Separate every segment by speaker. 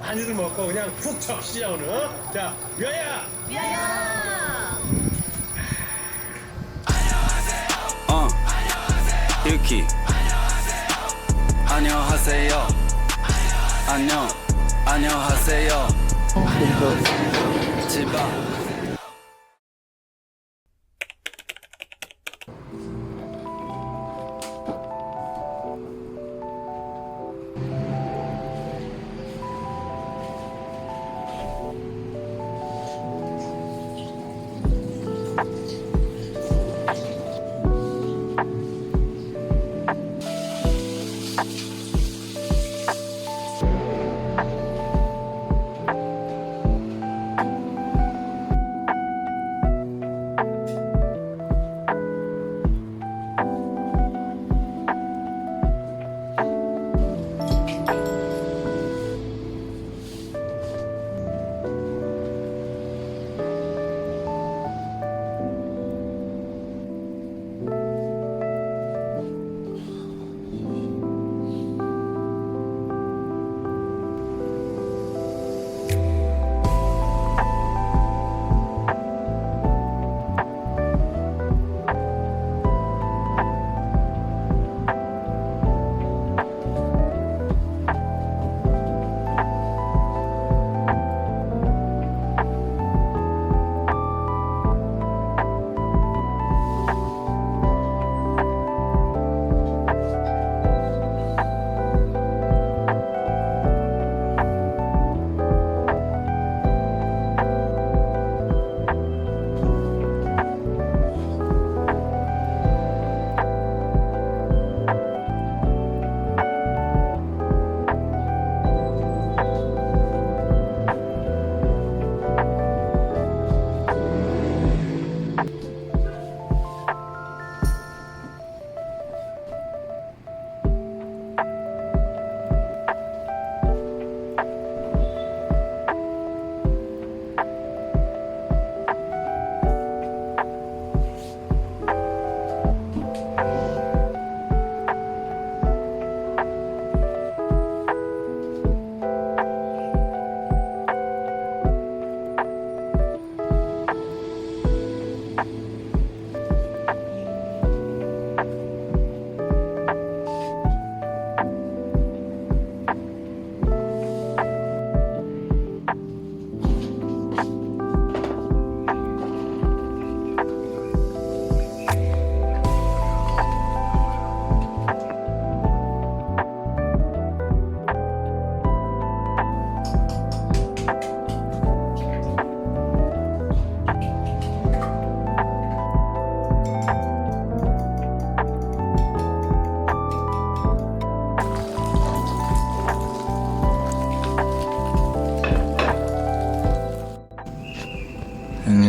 Speaker 1: 많이들 먹고 그냥 푹 적시자 오늘. 자, 위하여!
Speaker 2: 유키 안녕하세요. 안녕하세요. 지바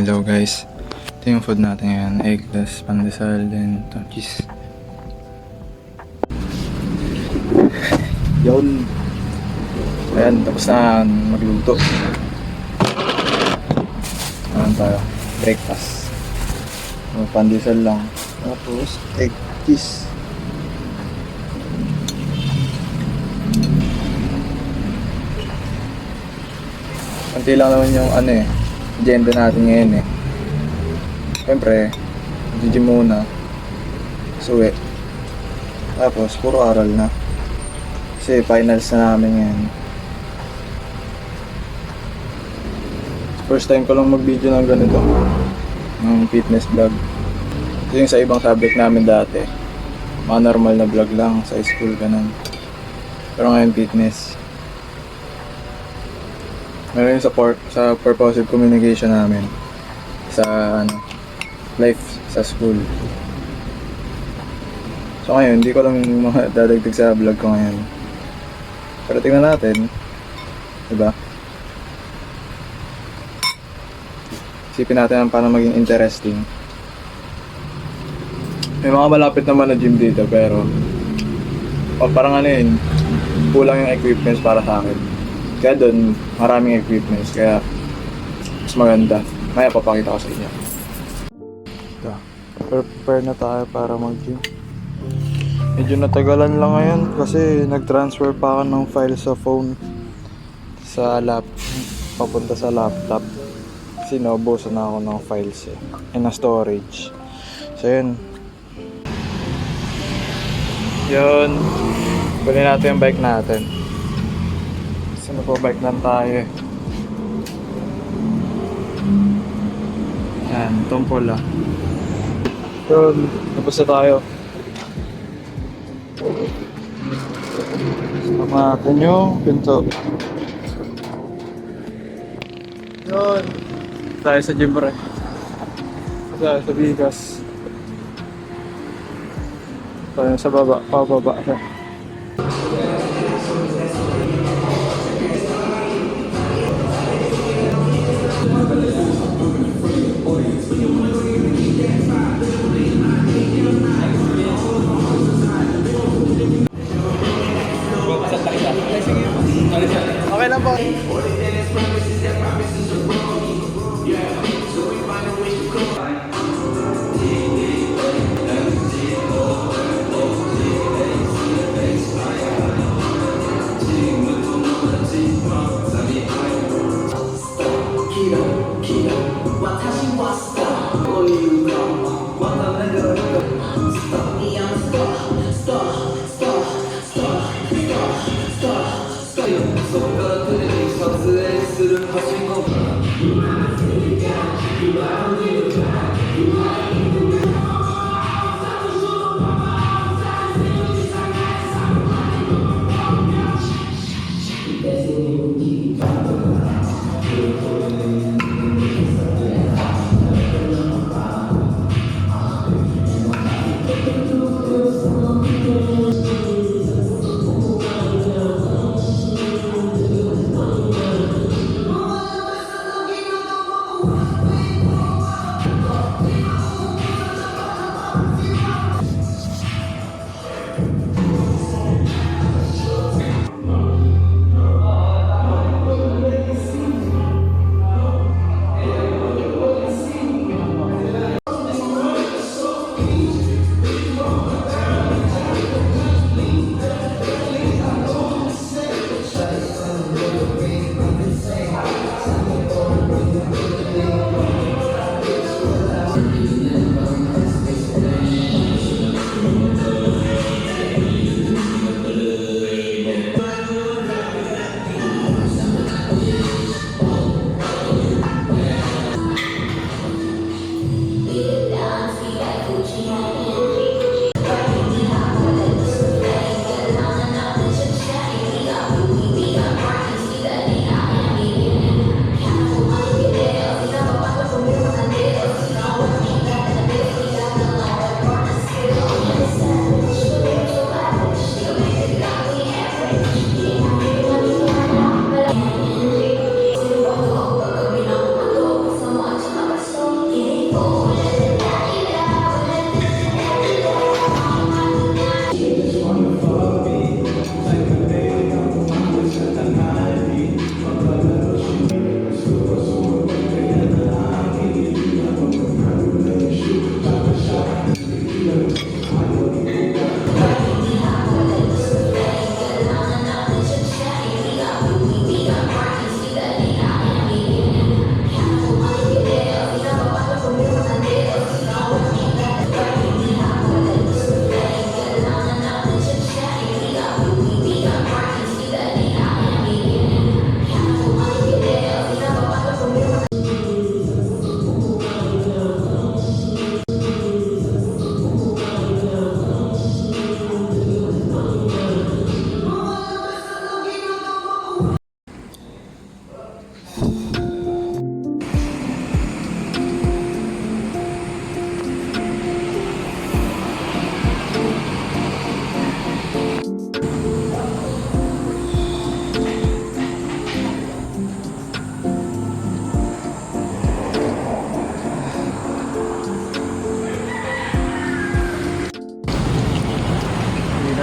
Speaker 3: Hello guys, ito yung food natin ngayon, eggless, pandesal, then cheese. Yun. Ayan, tapos na magluto. Ayan tayo, breakfast. Pandesal lang, tapos egg, cheese. Kunti lang naman yung agenda natin ngayon Siyempre, gym muna. Suwi. Tapos, puro aral na. Kasi finals na namin ngayon. First time ko lang mag-video ng ganito. Ng fitness vlog. Kasi yung sa ibang subject namin dati, mga normal na vlog lang sa school, ganun. Pero ngayon fitness. Meron yung sa purposive communication namin sa life sa school. So ngayon, hindi ko lang dadagdag sa vlog ko ngayon. Pero tingnan natin, diba? Isipin natin paano maging interesting. May mga malapit naman na gym dito pero parang kulang yung equipments para sa akin. Kaya doon, maraming equipments, kaya mas maganda. Maya papakita ko sa inyo. Ito, prepare na tayo para mag-gym. Medyo natagalan lang ngayon kasi nag-transfer pa ako ng file sa phone. Kasi sa papunta sa laptop. Kasi naubusan na ako ng files eh. Na storage. So yun. Yun. Kunin natin yung bike natin. Kasi bike lang tayo eh. Yan, itong pula. Yun, tapos na tayo. Samatin yung pinto. Yun. Tayo sa gym rin. Tayo sa bigas. Tayo sa baba, pababa siya. Okay lang po.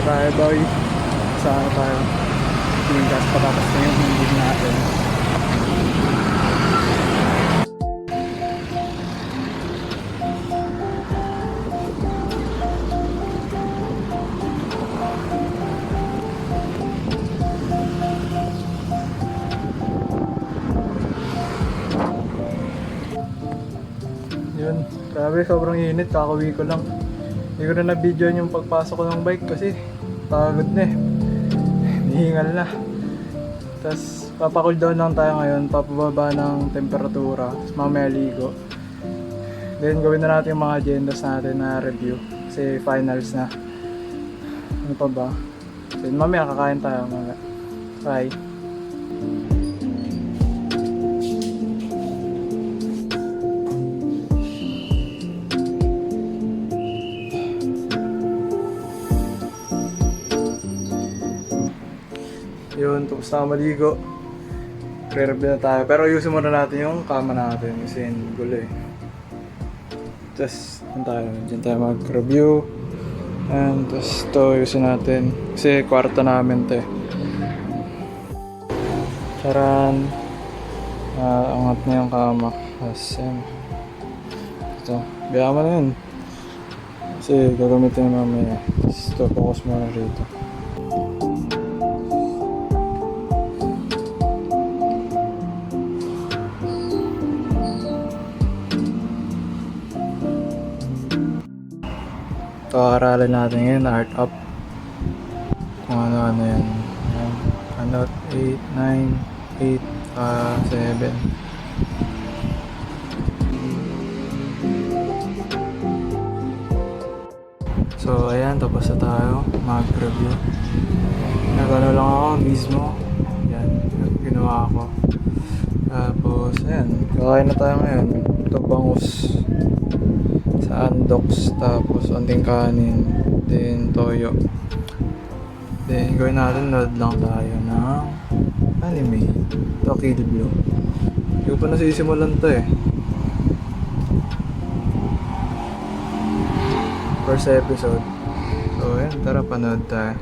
Speaker 3: tayo boy. Saan tayo? Yung gas patatas na yung hindi natin. Grabe, sobrang init. Kakauwi ko lang. Hindi ko na na-videoan yung pagpasok ko ng bike kasi pagod na eh. Nihingal na. Tapos papacool down lang tayo ngayon. Papababa ng temperatura. Tapos mamaya ligo. Then gawin na natin yung mga agendas natin na review. Kasi finals na. Ano pa ba? Then mamaya kakain tayo mamaya. Bye. Yun, tapos na maligo. Pre-review na tayo. Pero ayusin muna natin yung kama natin kasi gulo eh. Tapos, dyan tayo mag-review. And tapos ito, ayusin natin. Kasi kwarto namin ito eh. Charan. Angat na yung kama. Tapos yan. Ito, biyama na yun. Kasi gagamitin na mamaya. Tapos ito, focus muna rito. Pag-aaralan natin ngayon, art up. Kung ano yan. Ano, 8, 9, 8, 7. So, ayan, tapos na tayo mag-review. Nagano lang ako mismo. Yan, ginawa ko. Tapos, ayan, kakain na tayo ngayon. Ito, bangus. Sa andoks, tapos onting kanin, then toyo. Then gawin natin, load lang tayo ng anime. Ito, Kill Blue. Hindi ko pa nasisimulan to eh. First episode. So yan, tara panood tayo.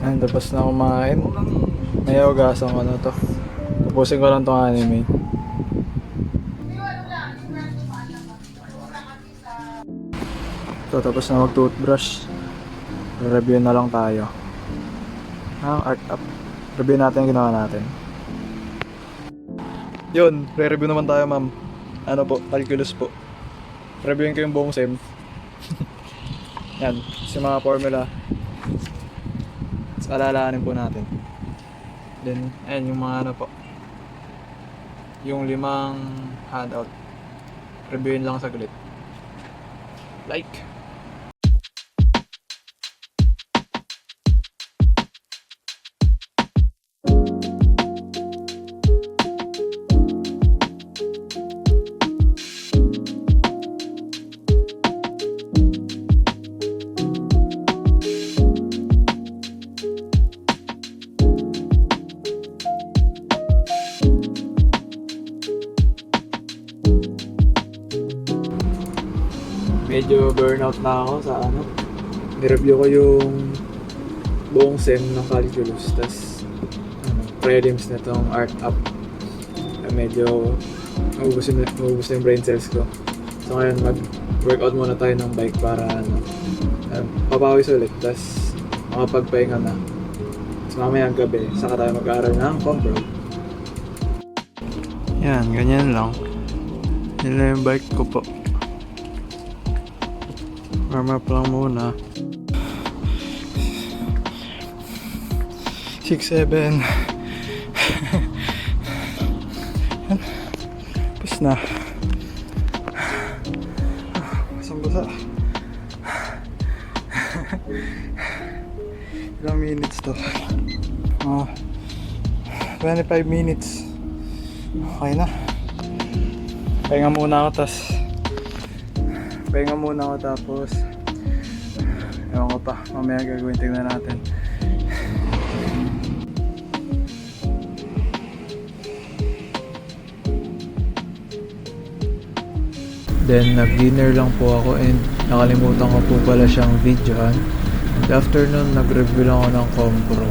Speaker 3: Ayan, tapos na kumain. May hugasan ko na to. Tapusin ko lang tong anime. So, tapos na mag-toothbrush. Review na lang tayo. Ang art up. Review natin yung ginawa natin. Yun, re-review naman tayo, ma'am. Ano po, calculus po. Reviewin ko yung buong SEM. Yan, si mga formula. Alalahanin po natin. Then, ayan yung mga ano po. Yung 5 handout. Reviewin lang saglit. Like. Medyo burnout na ako sa ano. Nireview ko yung buong SEM ng calculus. Tapos prelims na itong art up. Medyo maubos na yung brain cells ko. So ngayon mag-workout muna tayo ng bike para papawis ulit. Tapos makapagpahinga na. Tapos mamayang gabi, saka tayo mag-aaral ng compro. Yan, ganyan lang. Yun lang yung bike ko po. Warm up lang muna. 6, 7. Tapos na. Basang-basa. Ilang minutes to? 25 minutes. Okay na. Pahinga muna ako tapos ewan ko pa, mamaya gagawin, tingnan natin. Then nag-dinner lang po ako and nakalimutan ko po pala siyang videoan. And after nun, nag-review lang ako ng compro.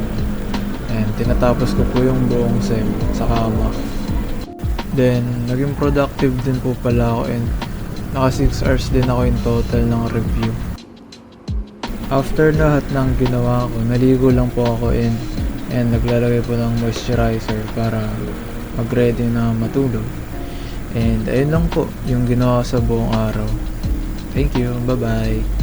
Speaker 3: And tinatapos ko po yung buong SEM sa kama.
Speaker 4: Then, naging productive din po pala ako and naka 6 hours din ako in total ng review. After lahat ng ginawa ko, naligo lang po ako and naglalagay po ng moisturizer para mag-ready na matulog. And ayun lang po yung ginawa ko sa buong araw. Thank you, bye-bye!